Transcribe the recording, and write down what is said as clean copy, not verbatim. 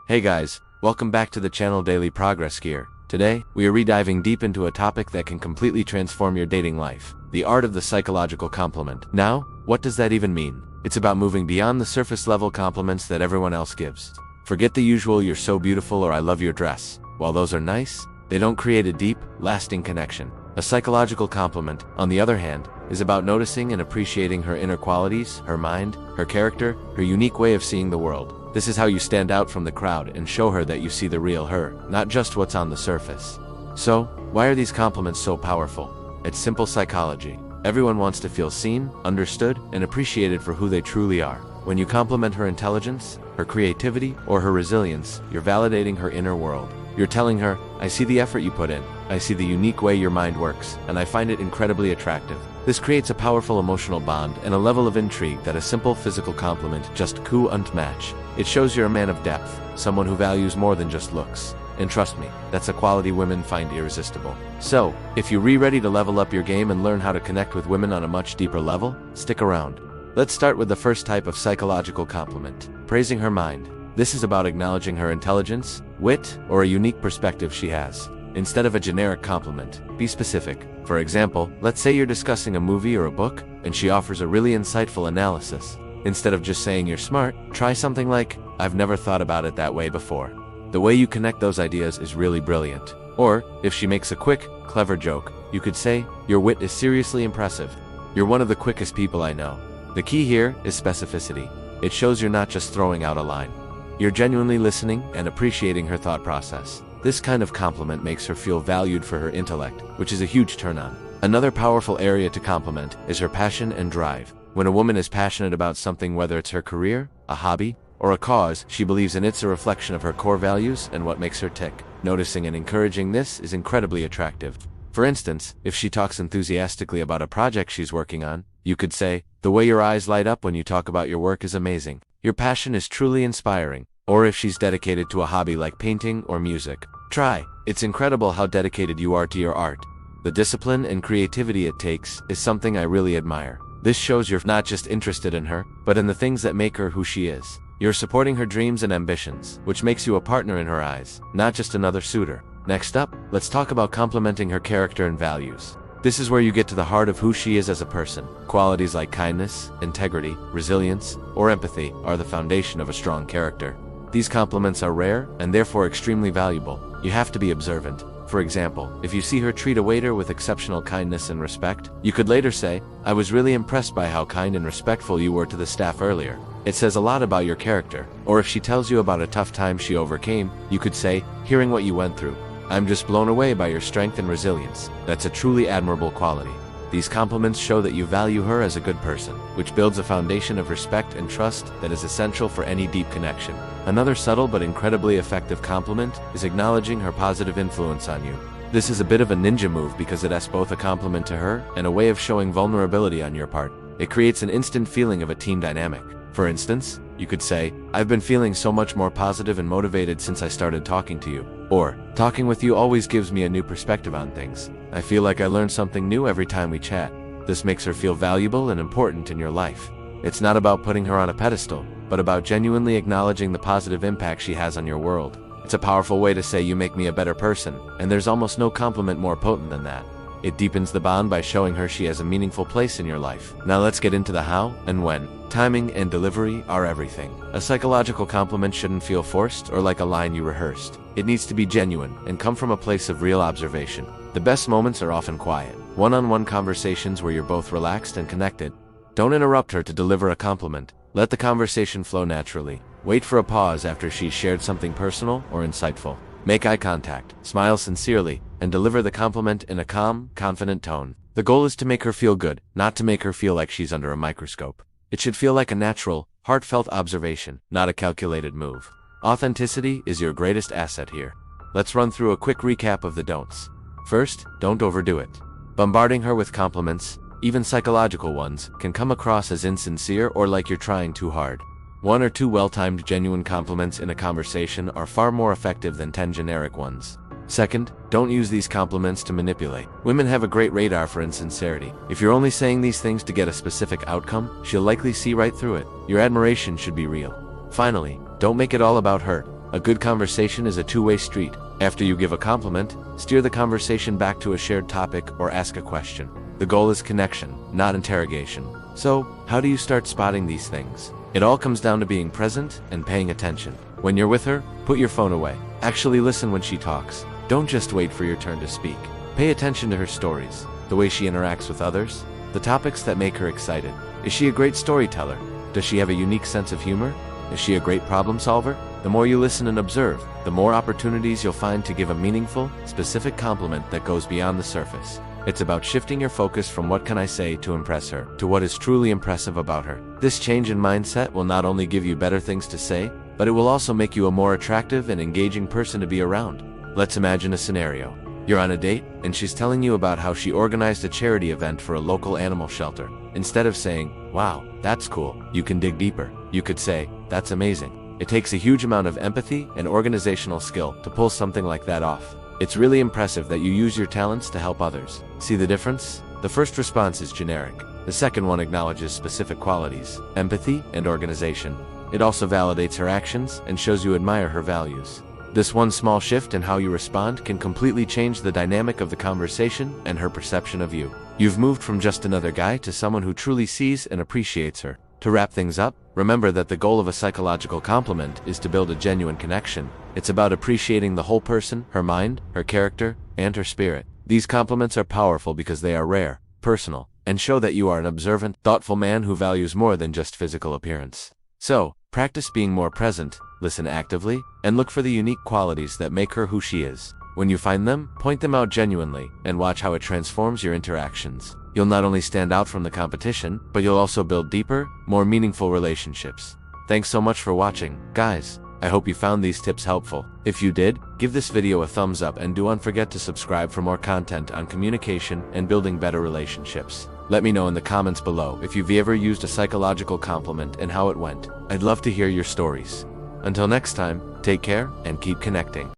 Hey guys, welcome back to the channel Daily Progress Gear. Today, we are rediving deep into a topic that can completely transform your dating life, the art of the psychological compliment. Now, what does that even mean? It's about moving beyond the surface level compliments that everyone else gives. Forget the usual "you're so beautiful" or "I love your dress." While those are nice, they don't create a deep, lasting connection. A psychological compliment, on the other hand, is about noticing and appreciating her inner qualities, her mind, her character, her unique way of seeing the world. This is how you stand out from the crowd and show her that you see the real her, not just what's on the surface. So, why are these compliments so powerful? It's simple psychology. Everyone wants to feel seen, understood, and appreciated for who they truly are. When you compliment her intelligence, her creativity, or her resilience, you're validating her inner world. You're telling her, "I see the effort you put in, I see the unique way your mind works, and I find it incredibly attractive." This creates a powerful emotional bond and a level of intrigue that a simple physical compliment just couldn't match. It shows you're a man of depth, someone who values more than just looks. And trust me, that's a quality women find irresistible. So, if you're ready to level up your game and learn how to connect with women on a much deeper level, stick around. Let's start with the first type of psychological compliment, praising her mind. This is about acknowledging her intelligence, wit, or a unique perspective she has. Instead of a generic compliment, be specific. For example, let's say you're discussing a movie or a book, and she offers a really insightful analysis. Instead of just saying you're smart, try something like, "I've never thought about it that way before." The way you connect those ideas is really brilliant. Or, if she makes a quick, clever joke, you could say, "Your wit is seriously impressive. You're one of the quickest people I know." The key here is specificity. It shows you're not just throwing out a line. You're genuinely listening and appreciating her thought process. This kind of compliment makes her feel valued for her intellect, which is a huge turn-on. Another powerful area to compliment is her passion and drive. When a woman is passionate about something, whether it's her career, a hobby, or a cause she believes in, it's a reflection of her core values and what makes her tick. Noticing and encouraging this is incredibly attractive. For instance, if she talks enthusiastically about a project she's working on, you could say, "The way your eyes light up when you talk about your work is amazing. Your passion is truly inspiring." Or if she's dedicated to a hobby like painting or music, try, "It's incredible how dedicated you are to your art. The discipline and creativity it takes is something I really admire." This shows you're not just interested in her, but in the things that make her who she is. You're supporting her dreams and ambitions, which makes you a partner in her eyes, not just another suitor. Next up, let's talk about complimenting her character and values. This is where you get to the heart of who she is as a person. Qualities like kindness, integrity, resilience, or empathy are the foundation of a strong character. These compliments are rare and therefore extremely valuable. You have to be observant. For example, if you see her treat a waiter with exceptional kindness and respect, you could later say, "I was really impressed by how kind and respectful you were to the staff earlier." It says a lot about your character. Or if she tells you about a tough time she overcame, you could say, "Hearing what you went through, I'm just blown away by your strength and resilience." That's a truly admirable quality. These compliments show that you value her as a good person, which builds a foundation of respect and trust that is essential for any deep connection. Another subtle but incredibly effective compliment is acknowledging her positive influence on you. This is a bit of a ninja move because it is both a compliment to her and a way of showing vulnerability on your part. It creates an instant feeling of a team dynamic. For instance, you could say, "I've been feeling so much more positive and motivated since I started talking to you." Or, "Talking with you always gives me a new perspective on things. I feel like I learn something new every time we chat." This makes her feel valuable and important in your life. It's not about putting her on a pedestal, but about genuinely acknowledging the positive impact she has on your world. It's a powerful way to say, "You make me a better person," and there's almost no compliment more potent than that. It deepens the bond by showing her she has a meaningful place in your life. Now let's get into the how and when. Timing and delivery are everything. A psychological compliment shouldn't feel forced or like a line you rehearsed. It needs to be genuine and come from a place of real observation. The best moments are often quiet, one-on-one conversations where you're both relaxed and connected. Don't interrupt her to deliver a compliment. Let the conversation flow naturally. Wait for a pause after she's shared something personal or insightful. Make eye contact, smile sincerely, and deliver the compliment in a calm, confident tone. The goal is to make her feel good, not to make her feel like she's under a microscope. It should feel like a natural, heartfelt observation, not a calculated move. Authenticity is your greatest asset here. Let's run through a quick recap of the don'ts. First, don't overdo it. Bombarding her with compliments, even psychological ones, can come across as insincere or like you're trying too hard. One or two well-timed genuine compliments in a conversation are far more effective than 10 generic ones. Second, don't use these compliments to manipulate. Women have a great radar for insincerity. If you're only saying these things to get a specific outcome, she'll likely see right through it. Your admiration should be real. Finally, don't make it all about her. A good conversation is a two-way street. After you give a compliment, steer the conversation back to a shared topic or ask a question. The goal is connection, not interrogation. So, how do you start spotting these things? It all comes down to being present and paying attention. When you're with her, put your phone away. Actually listen when she talks. Don't just wait for your turn to speak. Pay attention to her stories, the way she interacts with others, the topics that make her excited. Is she a great storyteller? Does she have a unique sense of humor? Is she a great problem solver? The more you listen and observe, the more opportunities you'll find to give a meaningful, specific compliment that goes beyond the surface. It's about shifting your focus from what can I say to impress her, to what is truly impressive about her. This change in mindset will not only give you better things to say, but it will also make you a more attractive and engaging person to be around. Let's imagine a scenario. You're on a date, and she's telling you about how she organized a charity event for a local animal shelter. Instead of saying, "Wow, that's cool," you can dig deeper. You could say, "That's amazing." It takes a huge amount of empathy and organizational skill to pull something like that off. It's really impressive that you use your talents to help others. See the difference? The first response is generic. The second one acknowledges specific qualities, empathy and organization. It also validates her actions and shows you admire her values. This one small shift in how you respond can completely change the dynamic of the conversation and her perception of you. You've moved from just another guy to someone who truly sees and appreciates her. To wrap things up, remember that the goal of a psychological compliment is to build a genuine connection. It's about appreciating the whole person, her mind, her character, and her spirit. These compliments are powerful because they are rare, personal, and show that you are an observant, thoughtful man who values more than just physical appearance. So, practice being more present, listen actively, and look for the unique qualities that make her who she is. When you find them, point them out genuinely, and watch how it transforms your interactions. You'll not only stand out from the competition, but you'll also build deeper, more meaningful relationships. Thanks so much for watching, guys. I hope you found these tips helpful. If you did, give this video a thumbs up and don't forget to subscribe for more content on communication and building better relationships. Let me know in the comments below if you've ever used a psychological compliment and how it went. I'd love to hear your stories. Until next time, take care and keep connecting.